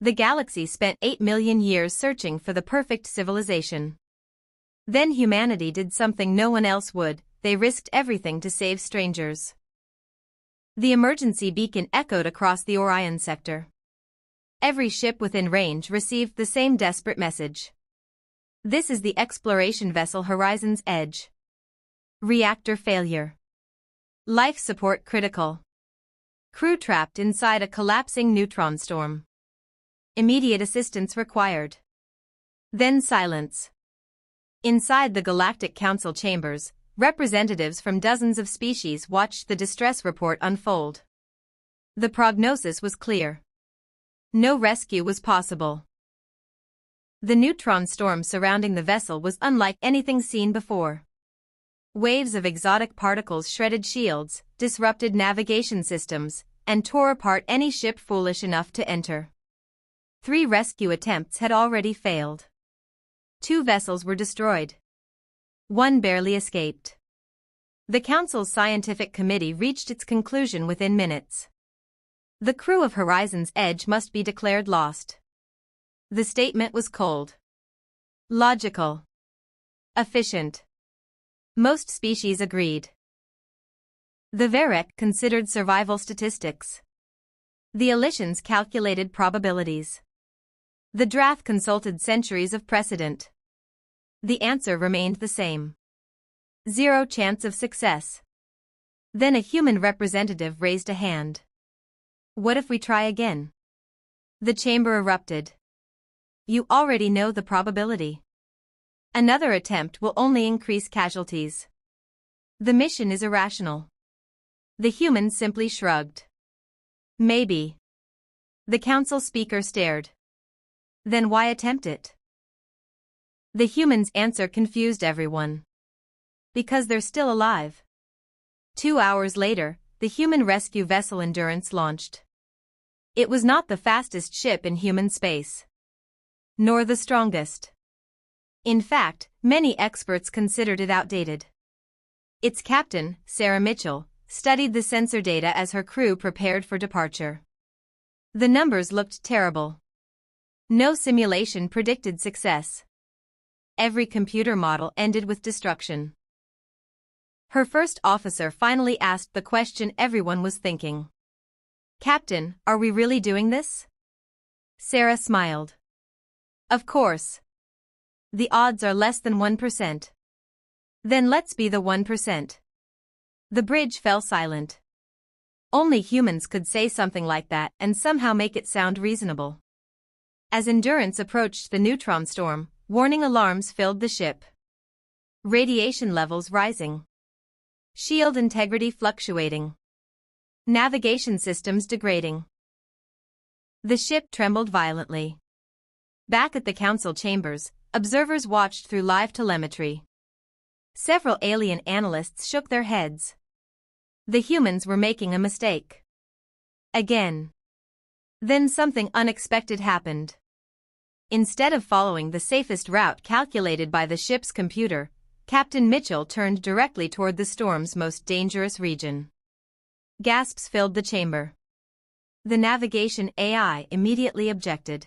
The galaxy spent 8 million years searching for the perfect civilization. Then humanity did something no one else would, they risked everything to save strangers. The emergency beacon echoed across the Orion sector. Every ship within range received the same desperate message. This is the exploration vessel Horizon's Edge. Reactor failure. Life support critical. Crew trapped inside a collapsing neutron storm. Immediate assistance required. Then silence. Inside the Galactic Council chambers, representatives from dozens of species watched the distress report unfold. The prognosis was clear. No rescue was possible. The neutron storm surrounding the vessel was unlike anything seen before. Waves of exotic particles shredded shields, disrupted navigation systems, and tore apart any ship foolish enough to enter. 3 rescue attempts had already failed. 2 vessels were destroyed. 1 barely escaped. The Council's scientific committee reached its conclusion within minutes. The crew of Horizon's Edge must be declared lost. The statement was cold. Logical. Efficient. Most species agreed. The Varec considered survival statistics. The Elysians calculated probabilities. The Drath consulted centuries of precedent. The answer remained the same. 0 chance of success. Then a human representative raised a hand. What if we try again? The chamber erupted. You already know the probability. Another attempt will only increase casualties. The mission is irrational. The human simply shrugged. Maybe. The council speaker stared. Then why attempt it? The human's answer confused everyone. Because they're still alive. 2 hours later, the human rescue vessel Endurance launched. It was not the fastest ship in human space. Nor the strongest. In fact, many experts considered it outdated. Its captain, Sarah Mitchell, studied the sensor data as her crew prepared for departure. The numbers looked terrible. No simulation predicted success. Every computer model ended with destruction. Her first officer finally asked the question everyone was thinking. Captain, are we really doing this? Sarah smiled. Of course. The odds are less than 1%. Then let's be the 1%. The bridge fell silent. Only humans could say something like that and somehow make it sound reasonable. As Endurance approached the neutron storm, warning alarms filled the ship. Radiation levels rising. Shield integrity fluctuating. Navigation systems degrading. The ship trembled violently. Back at the council chambers, observers watched through live telemetry. Several alien analysts shook their heads. The humans were making a mistake. Again. Then something unexpected happened. Instead of following the safest route calculated by the ship's computer, Captain Mitchell turned directly toward the storm's most dangerous region. Gasps filled the chamber. The navigation AI immediately objected.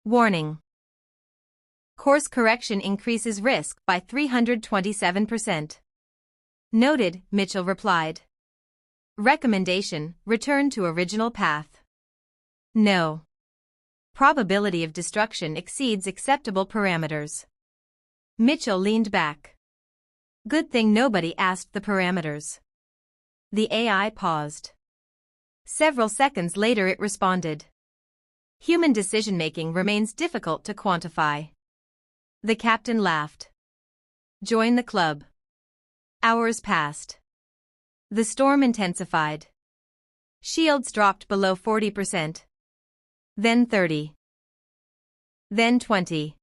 Warning. Course correction increases risk by 327%. Noted, Mitchell replied. Recommendation, return to original path. No. Probability of destruction exceeds acceptable parameters. Mitchell leaned back. Good thing nobody asked the parameters. The AI paused. Several seconds later it responded. Human decision-making remains difficult to quantify. The captain laughed. Join the club. Hours passed. The storm intensified. Shields dropped below 40%. Then 30. Then 20.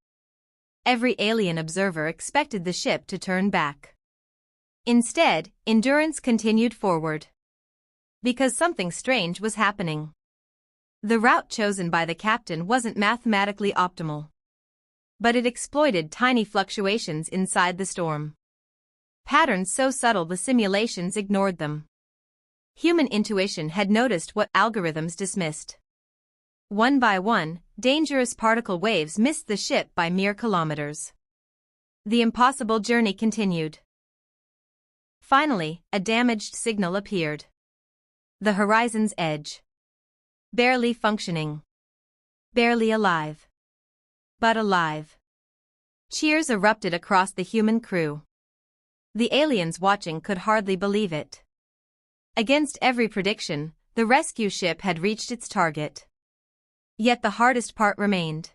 Every alien observer expected the ship to turn back. Instead, Endurance continued forward. Because something strange was happening. The route chosen by the captain wasn't mathematically optimal. But it exploited tiny fluctuations inside the storm. Patterns so subtle the simulations ignored them. Human intuition had noticed what algorithms dismissed. One by one, dangerous particle waves missed the ship by mere kilometers. The impossible journey continued. Finally, a damaged signal appeared. The horizon's edge. Barely functioning. Barely alive. But alive. Cheers erupted across the human crew. The aliens watching could hardly believe it. Against every prediction, the rescue ship had reached its target. Yet the hardest part remained.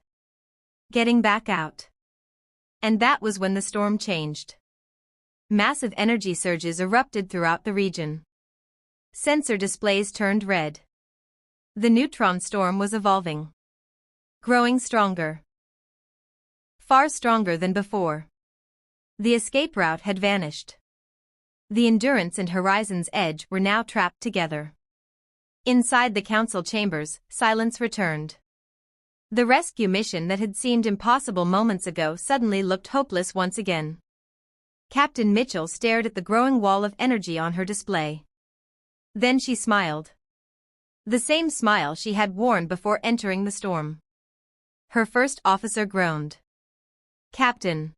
Getting back out. And that was when the storm changed. Massive energy surges erupted throughout the region. Sensor displays turned red. The neutron storm was evolving. Growing stronger. Far stronger than before. The escape route had vanished. The Endurance and Horizon's Edge were now trapped together. Inside the council chambers, silence returned. The rescue mission that had seemed impossible moments ago suddenly looked hopeless once again. Captain Mitchell stared at the growing wall of energy on her display. Then she smiled. The same smile she had worn before entering the storm. Her first officer groaned. "Captain.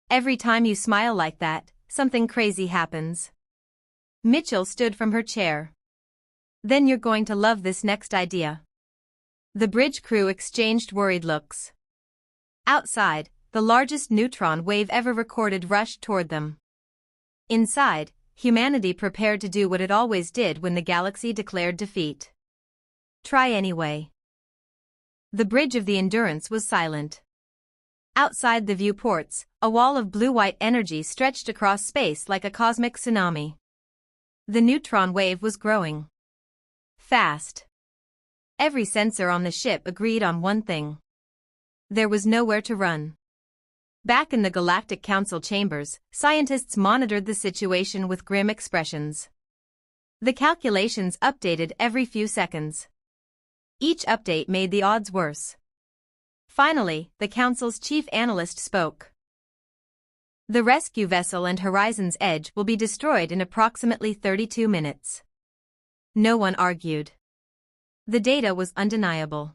Every time you smile like that, something crazy happens." Mitchell stood from her chair. "Then you're going to love this next idea." The bridge crew exchanged worried looks. Outside, the largest neutron wave ever recorded rushed toward them. Inside, humanity prepared to do what it always did when the galaxy declared defeat. Try anyway. The bridge of the Endurance was silent. Outside the viewports, a wall of blue-white energy stretched across space like a cosmic tsunami. The neutron wave was growing. Fast. Every sensor on the ship agreed on one thing. There was nowhere to run. Back in the Galactic Council chambers, scientists monitored the situation with grim expressions. The calculations updated every few seconds. Each update made the odds worse. Finally, the Council's chief analyst spoke. "The rescue vessel and Horizon's Edge will be destroyed in approximately 32 minutes. No one argued. The data was undeniable.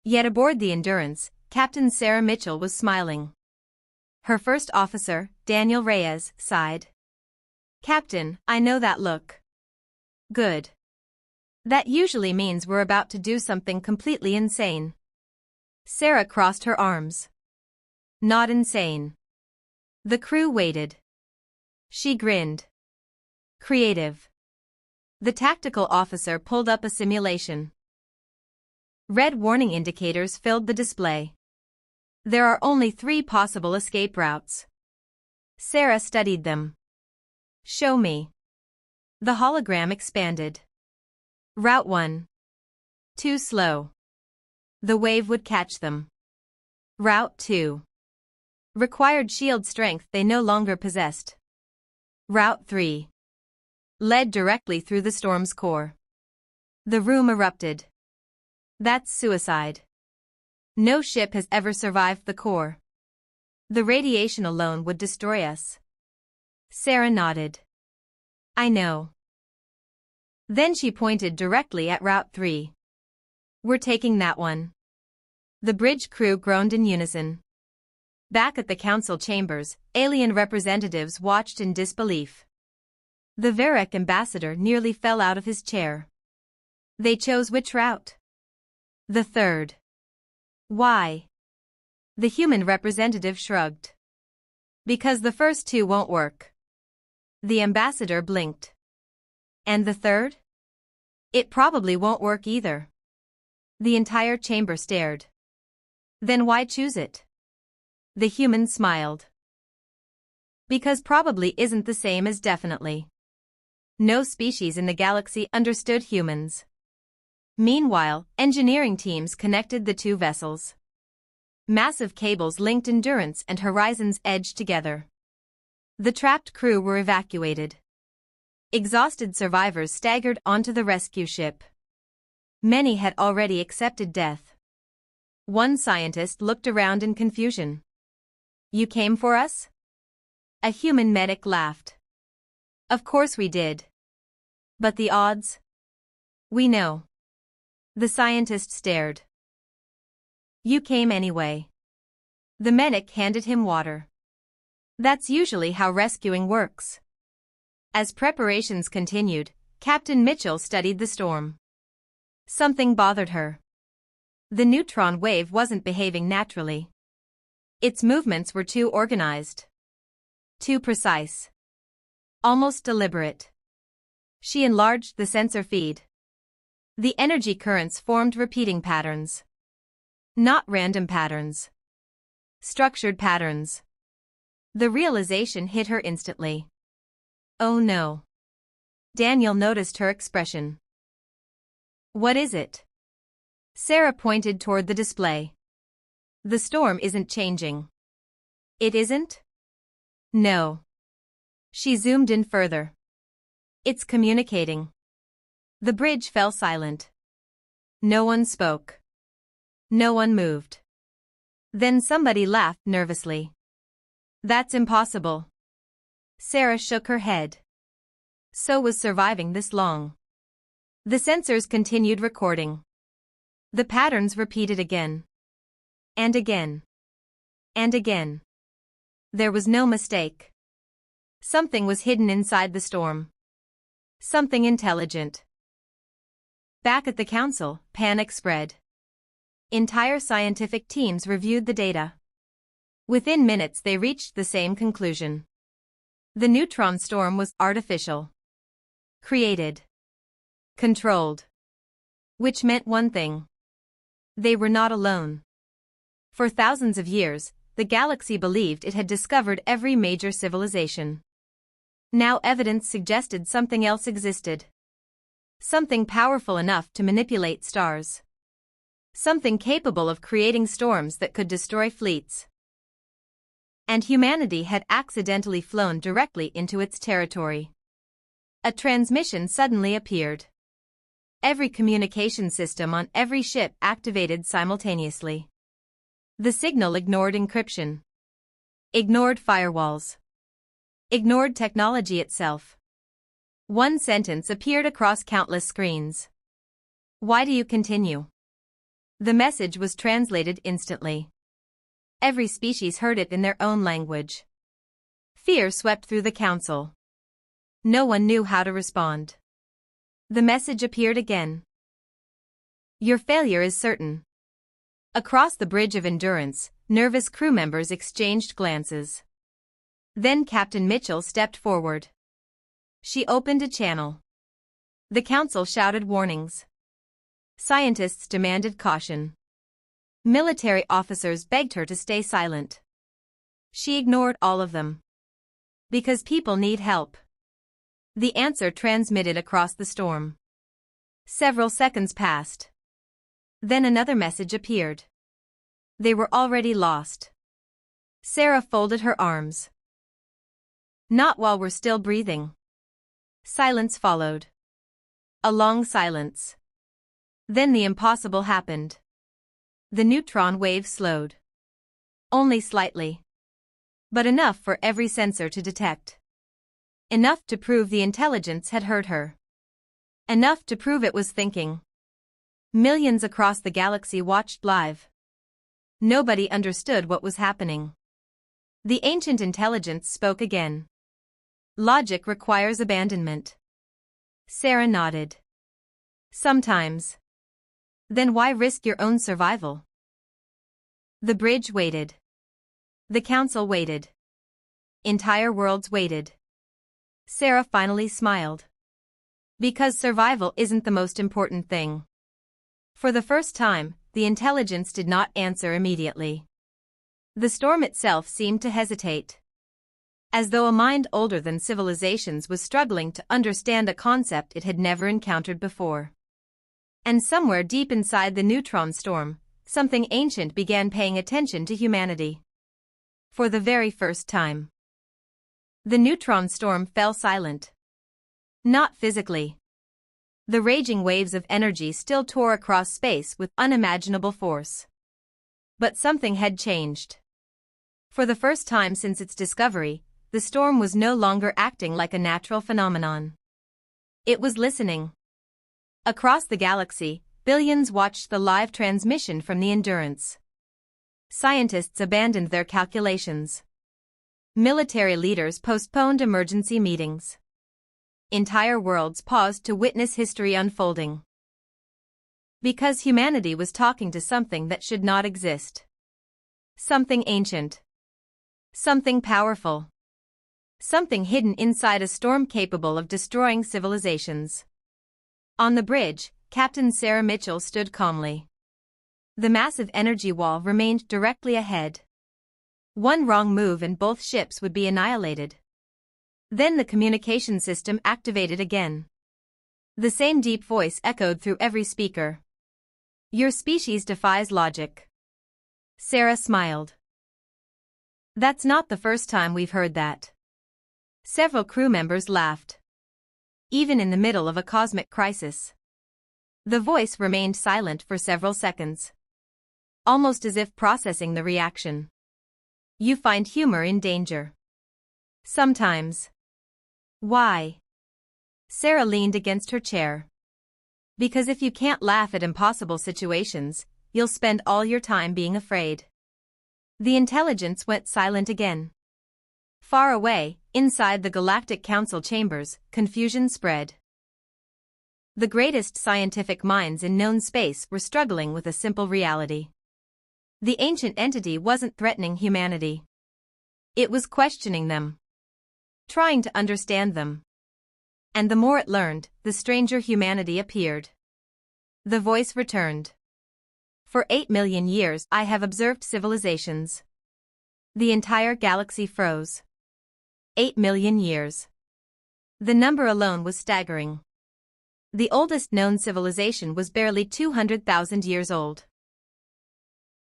Yet aboard the Endurance, Captain Sarah Mitchell was smiling. Her first officer, Daniel Reyes, sighed. "Captain, I know that look." "Good. That usually means we're about to do something completely insane." Sarah crossed her arms. "Not insane." The crew waited. She grinned. "Creative." The tactical officer pulled up a simulation. Red warning indicators filled the display. There are only 3 possible escape routes. Sarah studied them. "Show me." The hologram expanded. Route 1. Too slow. The wave would catch them. Route 2. Required shield strength they no longer possessed. Route 3. Led directly through the storm's core. The room erupted. "That's suicide. No ship has ever survived the core. The radiation alone would destroy us." Sarah nodded. "I know." Then she pointed directly at Route 3. "We're taking that one." The bridge crew groaned in unison. Back at the council chambers, alien representatives watched in disbelief. The Varek ambassador nearly fell out of his chair. "They chose which route?" "The third." "Why?" The human representative shrugged. "Because the first 2 won't work." The ambassador blinked. "And the third?" "It probably won't work either." The entire chamber stared. "Then why choose it?" The human smiled. "Because probably isn't the same as definitely." No species in the galaxy understood humans. Meanwhile, engineering teams connected the 2 vessels. Massive cables linked Endurance and Horizon's Edge together. The trapped crew were evacuated. Exhausted survivors staggered onto the rescue ship. Many had already accepted death. One scientist looked around in confusion. "You came for us?" A human medic laughed. "Of course we did. But the odds?" "We know." The scientist stared. You came anyway. The medic handed him water. That's usually how rescuing works. As preparations continued, Captain Mitchell studied the storm. Something bothered her. The neutron wave wasn't behaving naturally. Its movements were too organized. Too precise. Almost deliberate. She enlarged the sensor feed. The energy currents formed repeating patterns. Not random patterns. Structured patterns. The realization hit her instantly. Oh no. Daniel noticed her expression. What is it? Sarah pointed toward the display. The storm isn't changing. It isn't? No. She zoomed in further. It's communicating. The bridge fell silent. No one spoke. No one moved. Then somebody laughed nervously. That's impossible. Sarah shook her head. So was surviving this long. The sensors continued recording. The patterns repeated again. And again. And again. There was no mistake. Something was hidden inside the storm. Something intelligent. Back at the council, panic spread. Entire scientific teams reviewed the data. Within minutes they reached the same conclusion. The neutron storm was artificial. Created. Controlled. Which meant one thing. They were not alone. For thousands of years, the galaxy believed it had discovered every major civilization. Now evidence suggested something else existed. Something powerful enough to manipulate stars. Something capable of creating storms that could destroy fleets. And humanity had accidentally flown directly into its territory. A transmission suddenly appeared. Every communication system on every ship activated simultaneously. The signal ignored encryption. Ignored firewalls. Ignored technology itself. One sentence appeared across countless screens. Why do you continue? The message was translated instantly. Every species heard it in their own language. Fear swept through the council. No one knew how to respond. The message appeared again. Your failure is certain. Across the bridge of endurance, nervous crew members exchanged glances. Then Captain Mitchell stepped forward. She opened a channel. The council shouted warnings. Scientists demanded caution. Military officers begged her to stay silent. She ignored all of them. Because people need help. The answer transmitted across the storm. Several seconds passed. Then another message appeared. They were already lost. Sarah folded her arms. Not while we're still breathing. Silence followed. A long silence. Then the impossible happened. The neutron wave slowed. Only slightly. But enough for every sensor to detect. Enough to prove the intelligence had heard her. Enough to prove it was thinking. Millions across the galaxy watched live. Nobody understood what was happening. The ancient intelligence spoke again. Logic requires abandonment. Sarah nodded. Sometimes. Then why risk your own survival? The bridge waited. The council waited. Entire worlds waited. Sarah finally smiled. Because survival isn't the most important thing. For the first time, the intelligence did not answer immediately. The storm itself seemed to hesitate. As though a mind older than civilizations was struggling to understand a concept it had never encountered before. And somewhere deep inside the neutron storm, something ancient began paying attention to humanity. For the very first time. The neutron storm fell silent. Not physically. The raging waves of energy still tore across space with unimaginable force. But something had changed. For the first time since its discovery, the storm was no longer acting like a natural phenomenon. It was listening. Across the galaxy, Billions watched the live transmission from the Endurance. Scientists abandoned their calculations. Military leaders postponed emergency meetings. Entire worlds paused to witness history unfolding. Because humanity was talking to something that should not exist. Something ancient. Something powerful. Something hidden inside a storm capable of destroying civilizations. On the bridge, Captain Sarah Mitchell stood calmly. The massive energy wall remained directly ahead. One wrong move and both ships would be annihilated. Then the communication system activated again. The same deep voice echoed through every speaker. Your species defies logic. Sarah smiled. That's not the first time we've heard that. Several crew members laughed. Even in the middle of a cosmic crisis. The voice remained silent for several seconds. Almost as if processing the reaction. You find humor in danger. Sometimes. Why? Sarah leaned against her chair. Because if you can't laugh at impossible situations, you'll spend all your time being afraid. The intelligence went silent again. Far away, inside the Galactic Council chambers, confusion spread. The greatest scientific minds in known space were struggling with a simple reality. The ancient entity wasn't threatening humanity. It was questioning them. Trying to understand them. And the more it learned, the stranger humanity appeared. The voice returned. For 8 million years I have observed civilizations. The entire galaxy froze. 8 million years. The number alone was staggering. The oldest known civilization was barely 200,000 years old.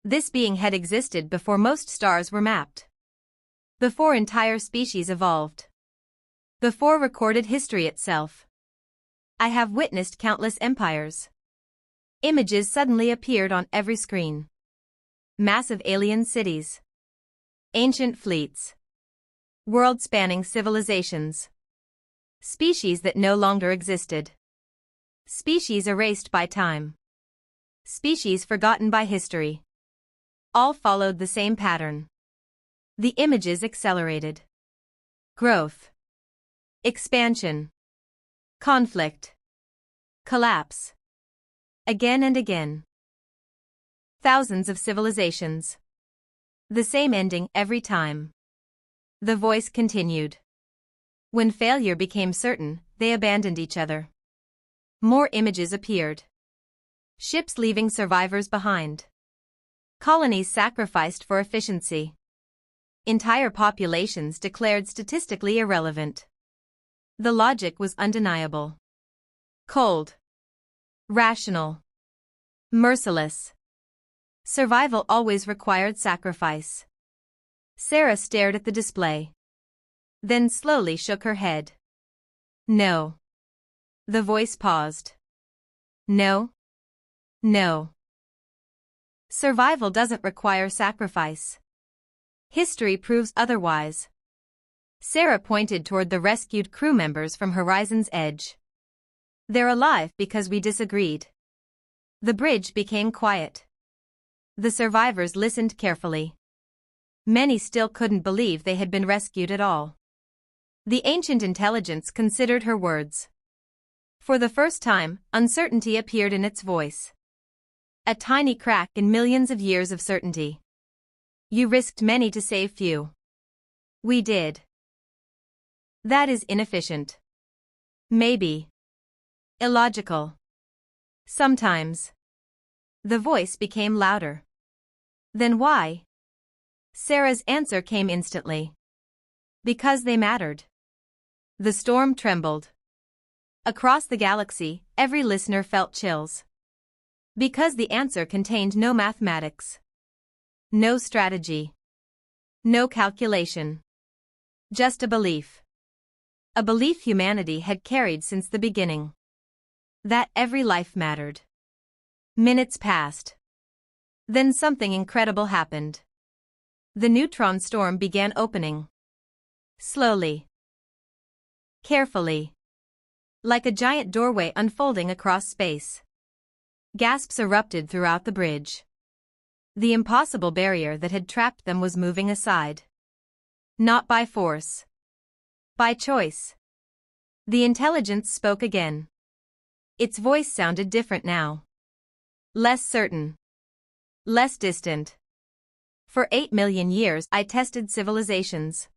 This being had existed before most stars were mapped. Before entire species evolved. Before recorded history itself. I have witnessed countless empires. Images suddenly appeared on every screen. Massive alien cities. Ancient fleets. World-spanning civilizations. Species that no longer existed. Species erased by time. Species forgotten by history. All followed the same pattern. The images accelerated. Growth. Expansion. Conflict. Collapse. Again and again. Thousands of civilizations. The same ending every time. The voice continued. When failure became certain, they abandoned each other. More images appeared. Ships leaving survivors behind. Colonies sacrificed for efficiency. Entire populations declared statistically irrelevant. The logic was undeniable. Cold. Rational. Merciless. Survival always required sacrifice. Sarah stared at the display. Then slowly shook her head. No. The voice paused. No. No. Survival doesn't require sacrifice. History proves otherwise. Sarah pointed toward the rescued crew members from Horizon's Edge. They're alive because we disagreed. The bridge became quiet. The survivors listened carefully. Many still couldn't believe they had been rescued at all. The ancient intelligence considered her words. For the first time, uncertainty appeared in its voice. A tiny crack in millions of years of certainty. You risked many to save few. We did. That is inefficient. Maybe. Illogical. Sometimes. The voice became louder. Then why? Sarah's answer came instantly. Because they mattered. The storm trembled. Across the galaxy, every listener felt chills. Because the answer contained no mathematics. No strategy. No calculation. Just a belief. A belief humanity had carried since the beginning. That every life mattered. Minutes passed. Then something incredible happened. The neutron storm began opening. Slowly. Carefully. Like a giant doorway unfolding across space. Gasps erupted throughout the bridge. The impossible barrier that had trapped them was moving aside. Not by force. By choice. The intelligence spoke again. Its voice sounded different now. Less certain. Less distant. For 8 million years I tested civilizations.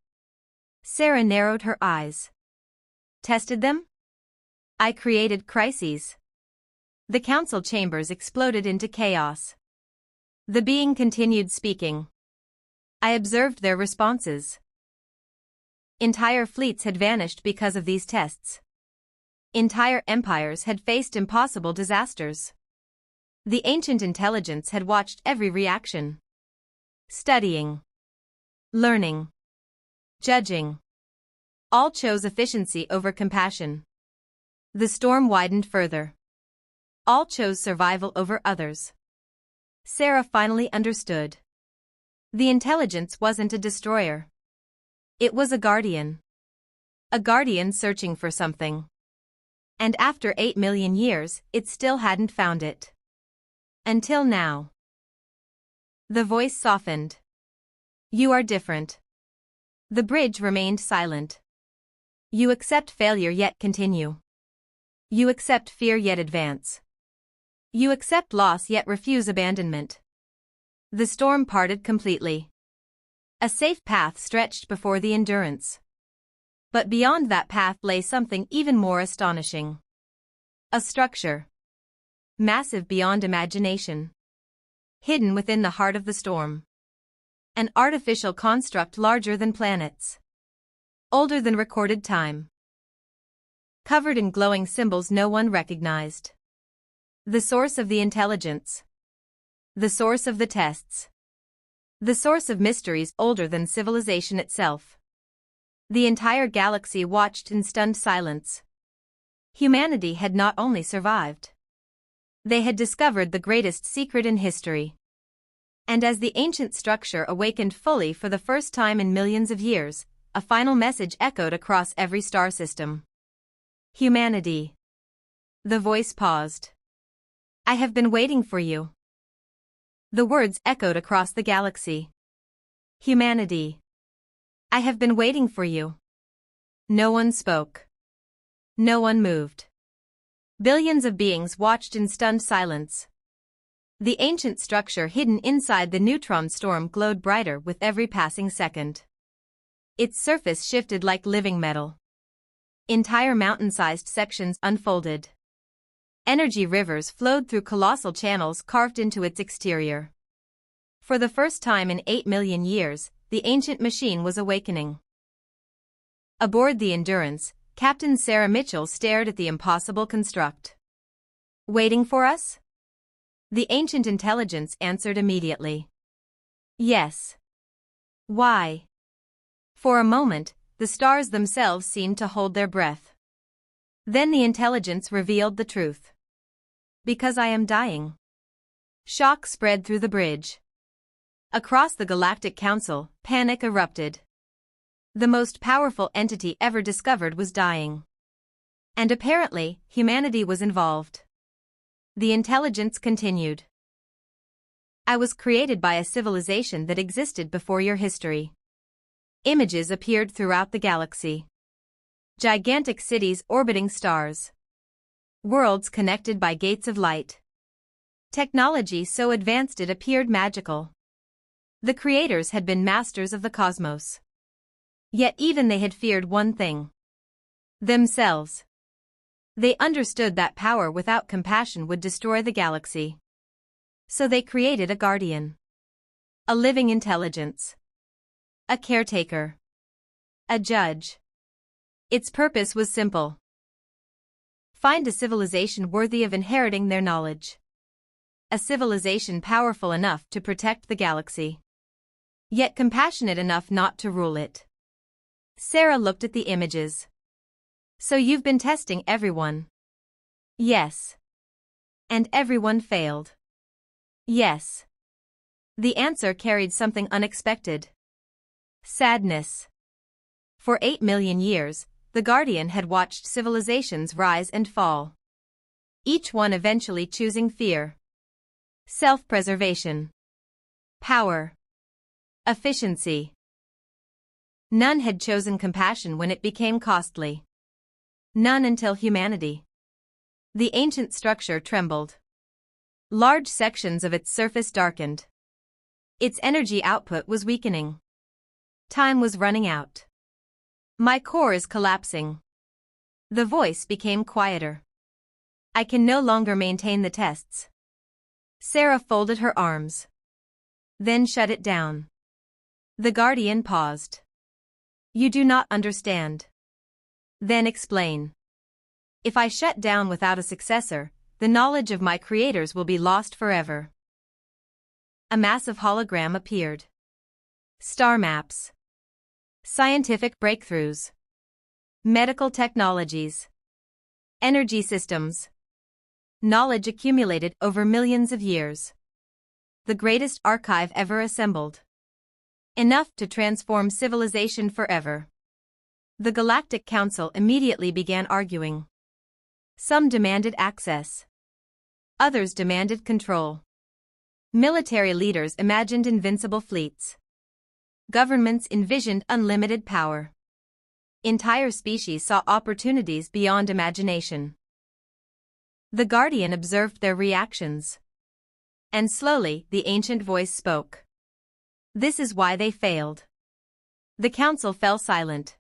Sarah narrowed her eyes. Tested them? I created crises. The council chambers exploded into chaos. The being continued speaking. I observed their responses. Entire fleets had vanished because of these tests. Entire empires had faced impossible disasters. The ancient intelligence had watched every reaction. Studying. Learning. Judging. All chose efficiency over compassion. The storm widened further. All chose survival over others. Sarah finally understood. The intelligence wasn't a destroyer. It was a guardian. A guardian searching for something. And after 8 million years, it still hadn't found it. Until now. The voice softened. You are different. The bridge remained silent. You accept failure yet continue. You accept fear yet advance. You accept loss yet refuse abandonment. The storm parted completely. A safe path stretched before the endurance. But beyond that path lay something even more astonishing. A structure. Massive beyond imagination. Hidden within the heart of the storm. An artificial construct larger than planets. Older than recorded time. Covered in glowing symbols no one recognized. The source of the intelligence. The source of the tests. The source of mysteries older than civilization itself. The entire galaxy watched in stunned silence. Humanity had not only survived. They had discovered the greatest secret in history. And as the ancient structure awakened fully for the first time in millions of years, a final message echoed across every star system. Humanity. The voice paused. I have been waiting for you. The words echoed across the galaxy. Humanity. I have been waiting for you. No one spoke. No one moved. Billions of beings watched in stunned silence. The ancient structure hidden inside the neutron storm glowed brighter with every passing second. Its surface shifted like living metal. Entire mountain-sized sections unfolded. Energy rivers flowed through colossal channels carved into its exterior. For the first time in 8 million years, the ancient machine was awakening. Aboard the Endurance, Captain Sarah Mitchell stared at the impossible construct. Waiting for us? The ancient intelligence answered immediately. Yes. Why? For a moment, the stars themselves seemed to hold their breath. Then the intelligence revealed the truth. Because I am dying. Shock spread through the bridge. Across the Galactic Council, panic erupted. The most powerful entity ever discovered was dying. And apparently, humanity was involved. The intelligence continued. I was created by a civilization that existed before your history. Images appeared throughout the galaxy. Gigantic cities orbiting stars. Worlds connected by gates of light. Technology so advanced it appeared magical. The creators had been masters of the cosmos. Yet even they had feared one thing. Themselves. They understood that power without compassion would destroy the galaxy. So they created a guardian. A living intelligence. A caretaker. A judge. Its purpose was simple. Find a civilization worthy of inheriting their knowledge. A civilization powerful enough to protect the galaxy. Yet compassionate enough not to rule it. Sarah looked at the images. So you've been testing everyone? Yes. And everyone failed? Yes. The answer carried something unexpected. Sadness. For 8 million years, the Guardian had watched civilizations rise and fall. each one eventually choosing fear, self-preservation, power, efficiency. None had chosen compassion when it became costly. None until humanity. The ancient structure trembled. Large sections of its surface darkened. Its energy output was weakening. Time was running out. My core is collapsing. The voice became quieter. I can no longer maintain the tests. Sarah folded her arms. Then shut it down. The Guardian paused. You do not understand. Then explain. If I shut down without a successor, the knowledge of my creators will be lost forever. A massive hologram appeared. Star maps. Scientific breakthroughs. Medical technologies. Energy systems. Knowledge accumulated over millions of years. The greatest archive ever assembled. Enough to transform civilization forever. The Galactic Council immediately began arguing. Some demanded access. Others demanded control. Military leaders imagined invincible fleets. Governments envisioned unlimited power. Entire species saw opportunities beyond imagination. The Guardian observed their reactions. And slowly, the ancient voice spoke. This is why they failed. The council fell silent.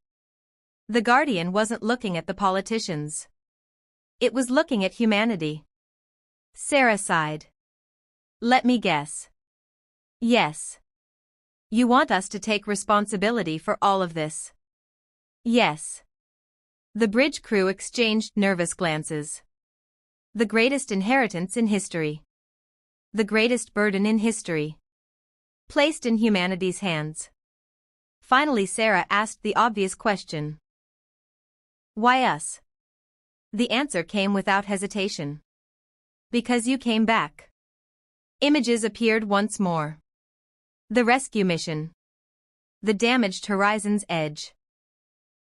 The Guardian wasn't looking at the politicians. It was looking at humanity. Sarah sighed. Let me guess. Yes. You want us to take responsibility for all of this? Yes. The bridge crew exchanged nervous glances. The greatest inheritance in history. The greatest burden in history. Placed in humanity's hands. Finally Sarah asked the obvious question. Why us? The answer came without hesitation. Because you came back. Images appeared once more. The rescue mission. The damaged horizon's edge.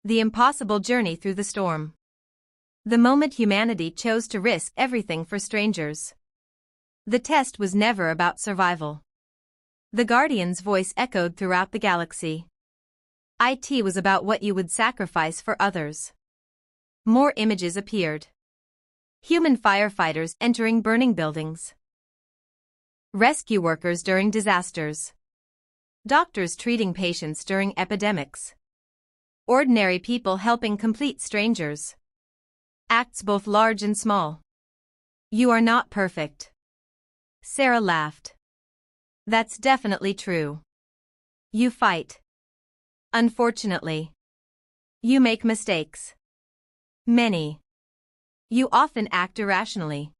The impossible journey through the storm. The moment humanity chose to risk everything for strangers. The test was never about survival. The Guardian's voice echoed throughout the galaxy. It was about what you would sacrifice for others. More images appeared. Human firefighters entering burning buildings. Rescue workers during disasters. Doctors treating patients during epidemics. Ordinary people helping complete strangers. Acts both large and small. You are not perfect. Sarah laughed. That's definitely true. You fight. Unfortunately. You make mistakes. Many. You often act irrationally.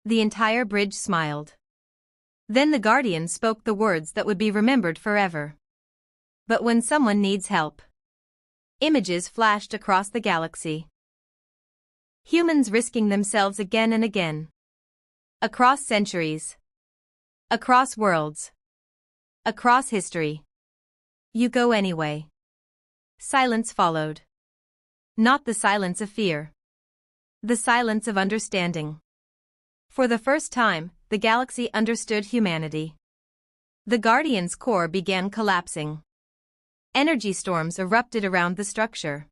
The entire bridge smiled. Then the Guardian spoke the words that would be remembered forever. But when someone needs help. Images flashed across the galaxy. Humans risking themselves again and again. Across centuries. Across worlds. Across history. You go anyway. Silence followed. Not the silence of fear. The silence of understanding. For the first time, the galaxy understood humanity. The Guardian's core began collapsing. Energy storms erupted around the structure.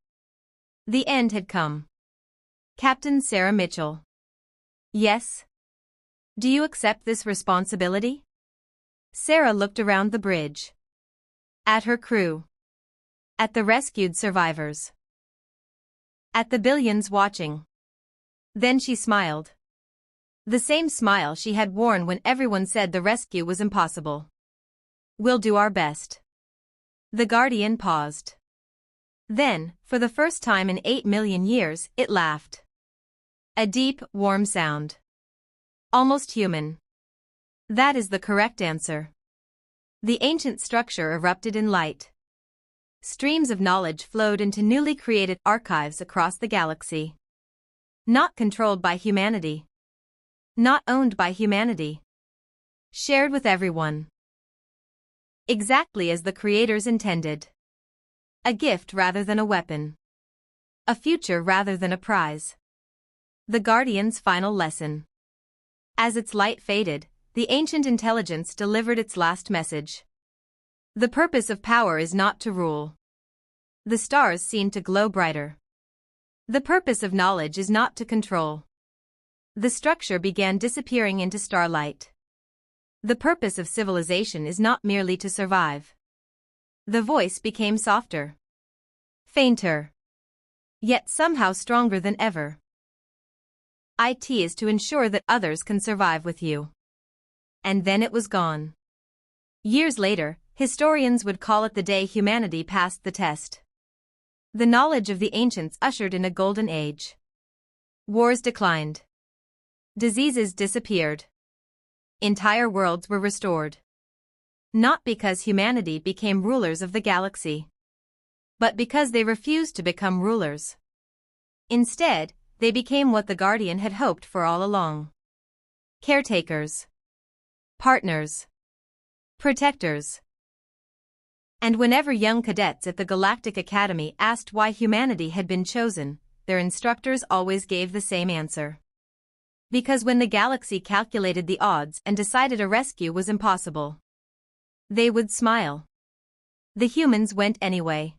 The end had come. Captain Sarah Mitchell. Yes? Do you accept this responsibility? Sarah looked around the bridge. At her crew. At the rescued survivors. At the billions watching. Then she smiled. The same smile she had worn when everyone said the rescue was impossible. We'll do our best. The Guardian paused. Then, for the first time in 8 million years, it laughed. A deep, warm sound. Almost human. That is the correct answer. The ancient structure erupted in light. Streams of knowledge flowed into newly created archives across the galaxy. Not controlled by humanity. Not owned by humanity. Shared with everyone. Exactly as the creators intended. A gift rather than a weapon. A future rather than a prize. The Guardian's final lesson. As its light faded, the ancient intelligence delivered its last message. The purpose of power is not to rule. The stars seemed to glow brighter. The purpose of knowledge is not to control. The structure began disappearing into starlight. The purpose of civilization is not merely to survive. The voice became softer. Fainter. Yet somehow stronger than ever. It is to ensure that others can survive with you. And then it was gone. Years later, historians would call it the day humanity passed the test. The knowledge of the ancients ushered in a golden age. Wars declined. Diseases disappeared. Entire worlds were restored. Not because humanity became rulers of the galaxy, but because they refused to become rulers. Instead, they became what the Guardian had hoped for all along. Caretakers. Partners. Protectors. And whenever young cadets at the Galactic Academy asked why humanity had been chosen, their instructors always gave the same answer. Because when the galaxy calculated the odds and decided a rescue was impossible, they would smile. The humans went anyway.